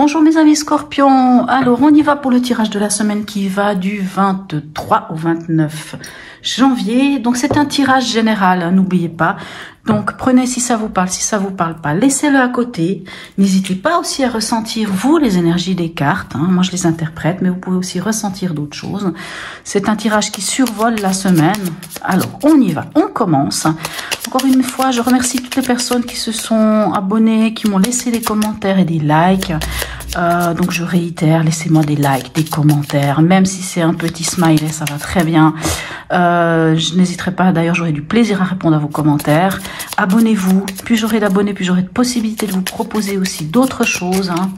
Bonjour mes amis Scorpions, alors on y va pour le tirage de la semaine qui va du 23 au 29 janvier. Donc c'est un tirage général, hein, n'oubliez pas. Donc prenez si ça vous parle pas, laissez-le à côté. N'hésitez pas aussi à ressentir vous les énergies des cartes, hein. Moi je les interprète, mais vous pouvez aussi ressentir d'autres choses. C'est un tirage qui survole la semaine. Alors on y va, on commence. Encore une fois, je remercie toutes les personnes qui se sont abonnées, qui m'ont laissé des commentaires et des likes. Donc je réitère, laissez-moi des likes, des commentaires, même si c'est un petit smiley, ça va très bien. Je n'hésiterai pas, d'ailleurs j'aurai du plaisir à répondre à vos commentaires. Abonnez-vous, plus j'aurai d'abonnés, plus j'aurai de possibilités de vous proposer aussi d'autres choses, hein.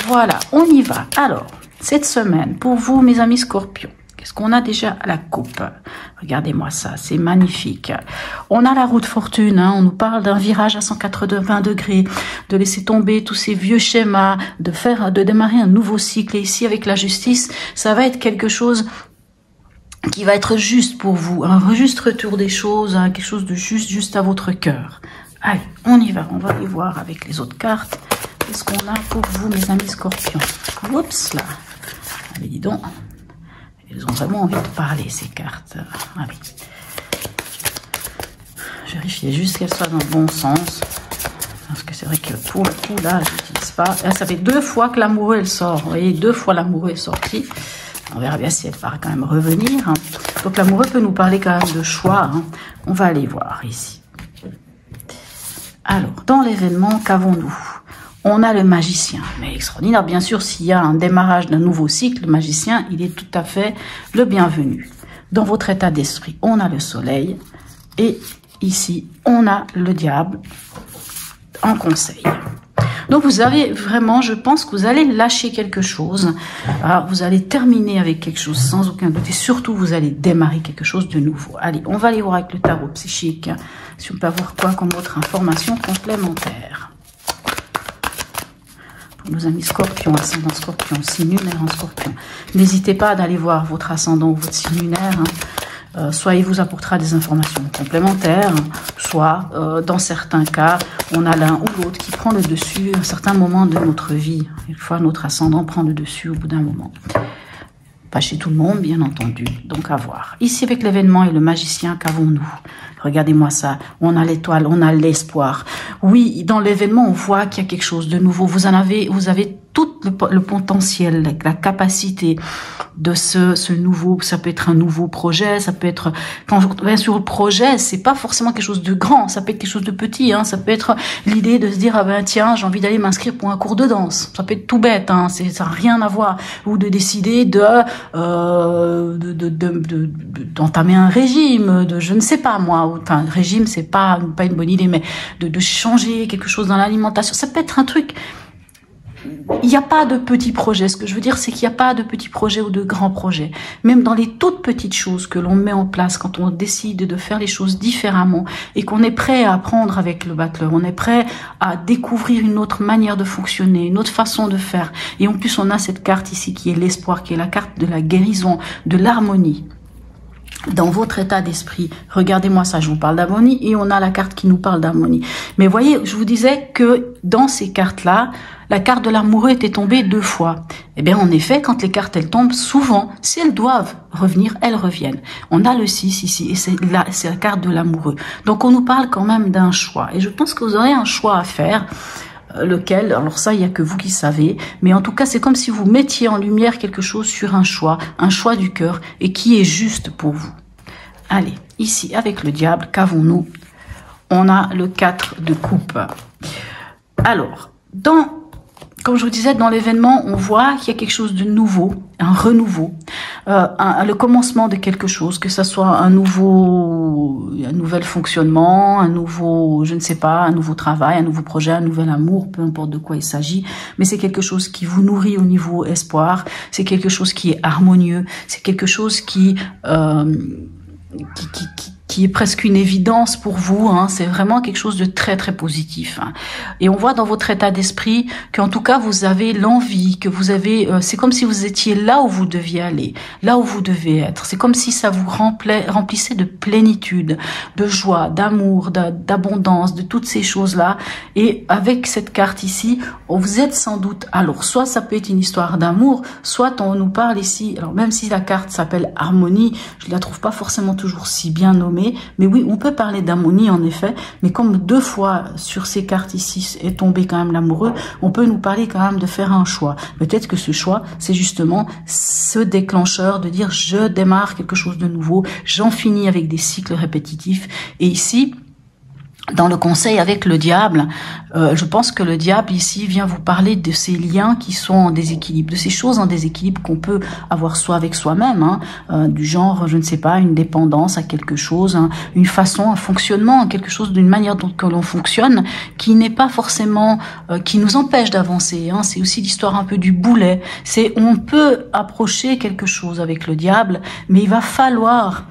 Voilà, on y va. Alors, cette semaine, pour vous mes amis Scorpions, qu'est-ce qu'on a déjà à la coupe? Regardez-moi ça, c'est magnifique. On a la roue de fortune, hein, on nous parle d'un virage à 180 degrés, de laisser tomber tous ces vieux schémas, de démarrer un nouveau cycle. Et ici, avec la justice, ça va être quelque chose qui va être juste pour vous, un juste retour des choses, hein, quelque chose de juste à votre cœur. Allez, on y va, on va aller voir avec les autres cartes. Qu'est-ce qu'on a pour vous, mes amis Scorpions? Oups là, allez, dis donc. Ils ont vraiment envie de parler, ces cartes. Allez. Vérifiez juste qu'elles soient dans le bon sens. Parce que c'est vrai que pour le coup, là, je n'utilise pas. Là, ça fait 2 fois que l'amoureux, elle sort. Vous voyez, 2 fois l'amoureux est sorti. On verra bien si elle va quand même revenir, hein. Donc, l'amoureux peut nous parler quand même de choix, hein. On va aller voir ici. Alors, dans l'événement, qu'avons-nous? On a le magicien, mais extraordinaire. Bien sûr, s'il y a un démarrage d'un nouveau cycle, le magicien, il est tout à fait le bienvenu. Dans votre état d'esprit, on a le soleil. Et ici, on a le diable en conseil. Donc, vous avez vraiment, je pense que vous allez lâcher quelque chose. Alors, vous allez terminer avec quelque chose sans aucun doute. Et surtout, vous allez démarrer quelque chose de nouveau. Allez, on va aller voir avec le tarot psychique. Si on peut avoir quoi comme autre information complémentaire. Nos amis Scorpions, ascendant Scorpion, signe lunaire en Scorpion. N'hésitez pas d'aller voir votre ascendant ou votre signe lunaire, hein. Soit il vous apportera des informations complémentaires, soit dans certains cas, on a l'un ou l'autre qui prend le dessus à un certain moment de notre vie. Une fois notre ascendant prend le dessus au bout d'un moment. Pas chez tout le monde, bien entendu, donc à voir. Ici, avec l'événement et le magicien, qu'avons-nous? Regardez-moi ça, on a l'étoile, on a l'espoir. Oui, dans l'événement, on voit qu'il y a quelque chose de nouveau. Vous avez tout le potentiel, la capacité de ce nouveau, ça peut être un nouveau projet, ça peut être, quand je reviens sur le projet, c'est pas forcément quelque chose de grand, ça peut être quelque chose de petit, hein, ça peut être l'idée de se dire, ah ben tiens, j'ai envie d'aller m'inscrire pour un cours de danse, ça peut être tout bête, hein, ça n'a rien à voir, ou de décider d'entamer un régime, de je ne sais pas moi, enfin, régime c'est pas une bonne idée, mais de changer quelque chose dans l'alimentation, ça peut être un truc. Il n'y a pas de petits projets. Ce que je veux dire, c'est qu'il n'y a pas de petits projets ou de grands projets. Même dans les toutes petites choses que l'on met en place, quand on décide de faire les choses différemment et qu'on est prêt à apprendre avec le battleur, on est prêt à découvrir une autre manière de fonctionner, une autre façon de faire. Et en plus, on a cette carte ici qui est l'espoir, qui est la carte de la guérison, de l'harmonie. Dans votre état d'esprit, regardez-moi ça, je vous parle d'harmonie et on a la carte qui nous parle d'harmonie. Mais voyez, je vous disais que dans ces cartes-là, la carte de l'amoureux était tombée 2 fois. Eh bien, en effet, quand les cartes, elles tombent, souvent, si elles doivent revenir, elles reviennent. On a le 6 ici, et c'est la carte de l'amoureux. Donc, on nous parle quand même d'un choix. Et je pense que vous aurez un choix à faire. Lequel, alors ça, il n'y a que vous qui savez. Mais en tout cas, c'est comme si vous mettiez en lumière quelque chose sur un choix du cœur, et qui est juste pour vous. Allez, ici, avec le diable, qu'avons-nous? On a le 4 de coupe. Alors, comme je vous disais, dans l'événement, on voit qu'il y a quelque chose de nouveau, un renouveau, le commencement de quelque chose, que ça soit un nouvel fonctionnement, un nouveau, je ne sais pas, un nouveau travail, un nouveau projet, un nouvel amour, peu importe de quoi il s'agit, mais c'est quelque chose qui vous nourrit au niveau espoir, c'est quelque chose qui est harmonieux, c'est quelque chose qui qui est presque une évidence pour vous, hein. C'est vraiment quelque chose de très très positif, hein. Et on voit dans votre état d'esprit qu'en tout cas vous avez l'envie, que vous avez, c'est comme si vous étiez là où vous deviez aller, là où vous devez être. C'est comme si ça vous remplissait de plénitude, de joie, d'amour, d'abondance, de toutes ces choses-là. Et avec cette carte ici, vous êtes sans doute, alors soit ça peut être une histoire d'amour, soit on nous parle ici, alors même si la carte s'appelle harmonie, je la trouve pas forcément toujours si bien nommée. Mais oui, on peut parler d'harmonie en effet, mais comme 2 fois sur ces cartes ici est tombé quand même l'amoureux, on peut nous parler quand même de faire un choix. Peut-être que ce choix, c'est justement ce déclencheur de dire je démarre quelque chose de nouveau, j'en finis avec des cycles répétitifs. Et ici, dans le conseil avec le diable, je pense que le diable ici vient vous parler de ces liens qui sont en déséquilibre, de ces choses en déséquilibre qu'on peut avoir soit avec soi-même, hein, du genre, je ne sais pas, une dépendance à quelque chose, hein, une façon, un fonctionnement, quelque chose d'une manière dont l'on fonctionne, qui n'est pas forcément, qui nous empêche d'avancer, hein. C'est aussi l'histoire un peu du boulet. C'est, on peut approcher quelque chose avec le diable, mais il va falloir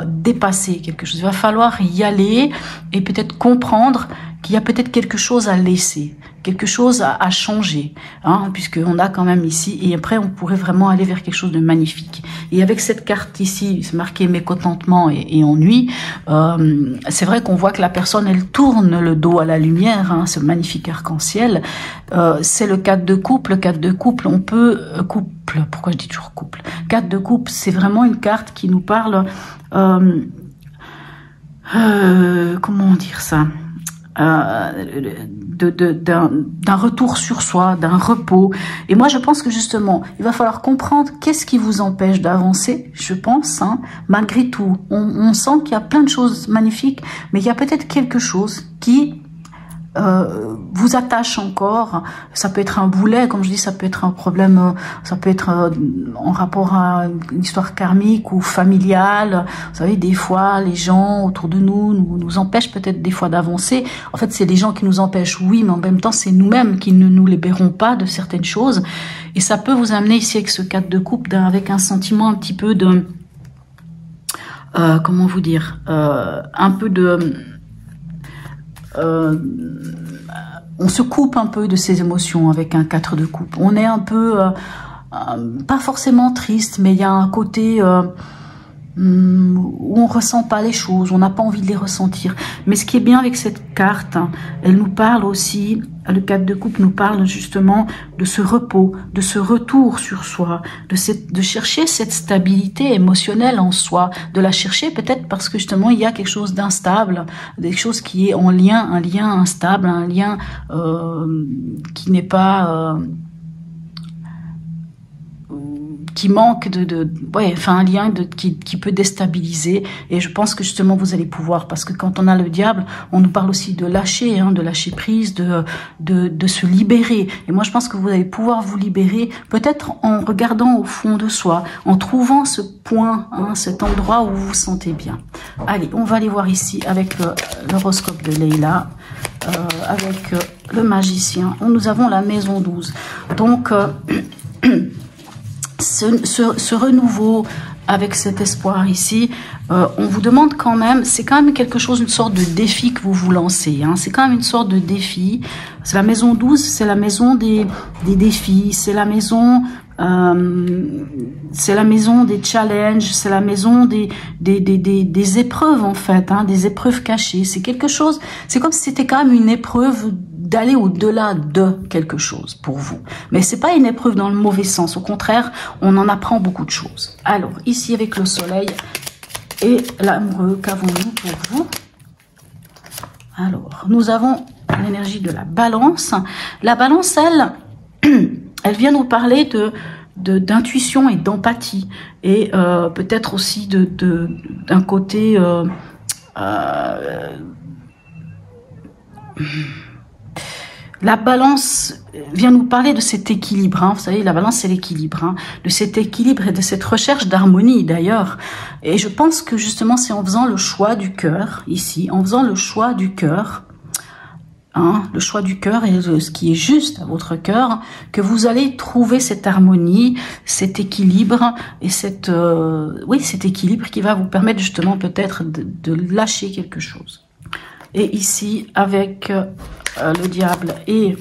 dépasser quelque chose. Il va falloir y aller et peut-être comprendre qu'il y a peut-être quelque chose à laisser, quelque chose à changer, hein, puisqu'on a quand même ici, et après on pourrait vraiment aller vers quelque chose de magnifique. Et avec cette carte ici, c'est marqué mécontentement et ennui, c'est vrai qu'on voit que la personne, elle tourne le dos à la lumière, hein, ce magnifique arc-en-ciel. C'est le 4 de coupe. Le 4 de couple, on peut... couple, pourquoi je dis toujours couple? 4 de coupe, c'est vraiment une carte qui nous parle... comment dire ça, d'un retour sur soi, d'un repos. Et moi, je pense que justement, il va falloir comprendre qu'est-ce qui vous empêche d'avancer, je pense, hein, malgré tout. On sent qu'il y a plein de choses magnifiques, mais il y a peut-être quelque chose qui vous attache encore. Ça peut être un boulet, comme je dis, ça peut être un problème, ça peut être en rapport à une histoire karmique ou familiale. Vous savez, des fois, les gens autour de nous empêchent peut-être des fois d'avancer. En fait, c'est les gens qui nous empêchent, oui, mais en même temps, c'est nous-mêmes qui ne nous libérons pas de certaines choses. Et ça peut vous amener ici avec ce 4 de coupe, avec un sentiment un petit peu de... comment vous dire, un peu de... on se coupe un peu de ses émotions avec un 4 de coupe. On est un peu, pas forcément triste, mais il y a un côté où on ressent pas les choses, on n'a pas envie de les ressentir. Mais ce qui est bien avec cette carte, hein, elle nous parle aussi, le 4 de coupe nous parle justement de ce repos, de ce retour sur soi, de chercher cette stabilité émotionnelle en soi, de la chercher peut-être parce que justement il y a quelque chose d'instable, quelque chose qui est en lien, un lien instable, un lien qui n'est pas... qui manque ouais, enfin un lien qui peut déstabiliser. Et je pense que justement vous allez pouvoir, parce que quand on a le diable, on nous parle aussi de lâcher, hein, de lâcher prise, de se libérer. Et moi je pense que vous allez pouvoir vous libérer, peut-être en regardant au fond de soi, en trouvant ce point, hein, cet endroit où vous vous sentez bien. Allez, on va aller voir ici avec l'horoscope de Leïla, avec le magicien. Nous avons la maison 12. Donc ce renouveau avec cet espoir ici, on vous demande quand même, c'est quand même quelque chose, une sorte de défi que vous vous lancez, hein, c'est quand même une sorte de défi. C'est la maison 12, c'est la maison des défis, c'est la maison des challenges, c'est la maison des épreuves en fait, hein, des épreuves cachées. C'est quelque chose, c'est comme si c'était quand même une épreuve d'aller au-delà de quelque chose pour vous. Mais c'est pas une épreuve dans le mauvais sens. Au contraire, on en apprend beaucoup de choses. Alors, ici avec le soleil et l'amoureux, qu'avons-nous pour vous? Alors, nous avons l'énergie de la balance. La balance, elle vient nous parler d'intuition et d'empathie. Et peut-être aussi d'un côté... la balance vient nous parler de cet équilibre, hein. Vous savez, la balance c'est l'équilibre, hein, de cet équilibre et de cette recherche d'harmonie d'ailleurs. Et je pense que justement c'est en faisant le choix du cœur, ici, en faisant le choix du cœur, hein, le choix du cœur et ce qui est juste à votre cœur, que vous allez trouver cette harmonie, cet équilibre et cette, oui, cet équilibre qui va vous permettre justement peut-être de lâcher quelque chose. Et ici, avec le diable et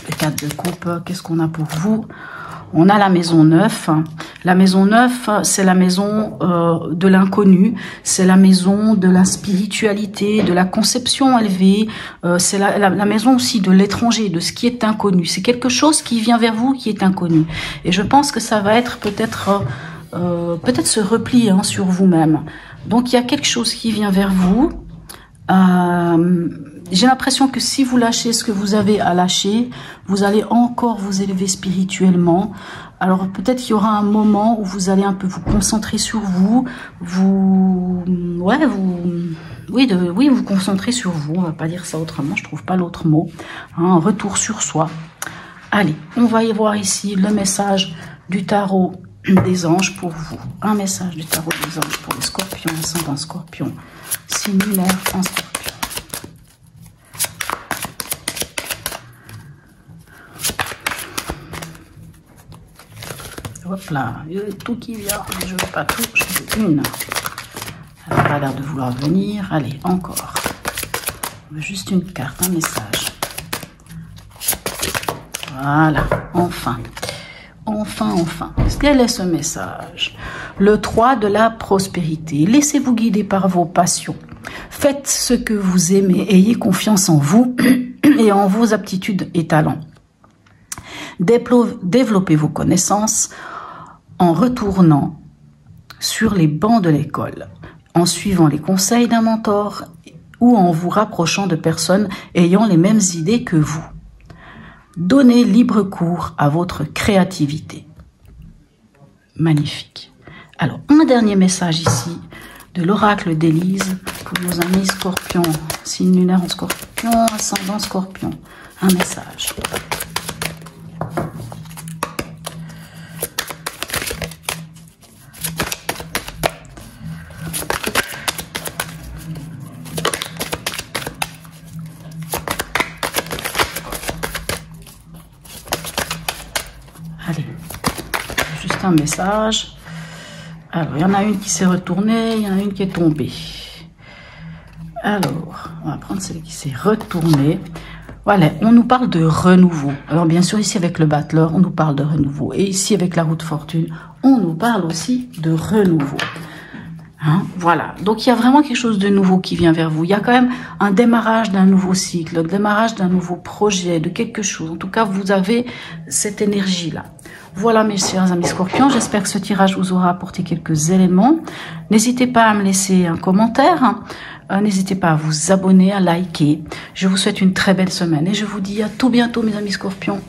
le 4 de coupe, qu'est-ce qu'on a pour vous? On a la maison 9. La maison 9, c'est la maison de l'inconnu, c'est la maison de la spiritualité, de la conception élevée, c'est la maison aussi de l'étranger, de ce qui est inconnu. C'est quelque chose qui vient vers vous, qui est inconnu. Et je pense que ça va être peut-être ce repli hein, sur vous-même. Donc il y a quelque chose qui vient vers vous. J'ai l'impression que si vous lâchez ce que vous avez à lâcher, vous allez encore vous élever spirituellement. Alors peut-être qu'il y aura un moment où vous allez un peu vous concentrer sur vous, vous concentrer sur vous. On va pas dire ça autrement, je trouve pas l'autre mot. Hein, un retour sur soi. Allez, on va y voir ici le message du tarot des anges pour vous. Un message du tarot des anges pour les scorpions, ascendant scorpion, signe lunaire en scorpion. Hop là, il y a tout qui vient, mais je ne veux pas tout, je veux une. Elle n'a pas l'air de vouloir venir. Allez, encore. On veut juste une carte, un message. Voilà, enfin. Enfin. Quel est ce message? Le 3 de la prospérité. Laissez-vous guider par vos passions. Faites ce que vous aimez. Ayez confiance en vous et en vos aptitudes et talents. Développez vos connaissances en retournant sur les bancs de l'école, en suivant les conseils d'un mentor ou en vous rapprochant de personnes ayant les mêmes idées que vous. Donnez libre cours à votre créativité. Magnifique. Alors, un dernier message ici de l'oracle d'Élise pour nos amis scorpions, signe lunaire en scorpion, ascendant scorpion. Un message. Allez, juste un message. Alors, il y en a une qui s'est retournée, il y en a une qui est tombée. Alors, on va prendre celle qui s'est retournée. Voilà, on nous parle de renouveau. Alors, bien sûr, ici avec le battleur, on nous parle de renouveau. Et ici avec la roue de fortune, on nous parle aussi de renouveau. Hein, voilà, donc il y a vraiment quelque chose de nouveau qui vient vers vous. Il y a quand même un démarrage d'un nouveau cycle, un démarrage d'un nouveau projet, de quelque chose. En tout cas, vous avez cette énergie-là. Voilà mes chers amis scorpions, j'espère que ce tirage vous aura apporté quelques éléments. N'hésitez pas à me laisser un commentaire, n'hésitez pas à vous abonner, à liker. Je vous souhaite une très belle semaine et je vous dis à tout bientôt mes amis scorpions.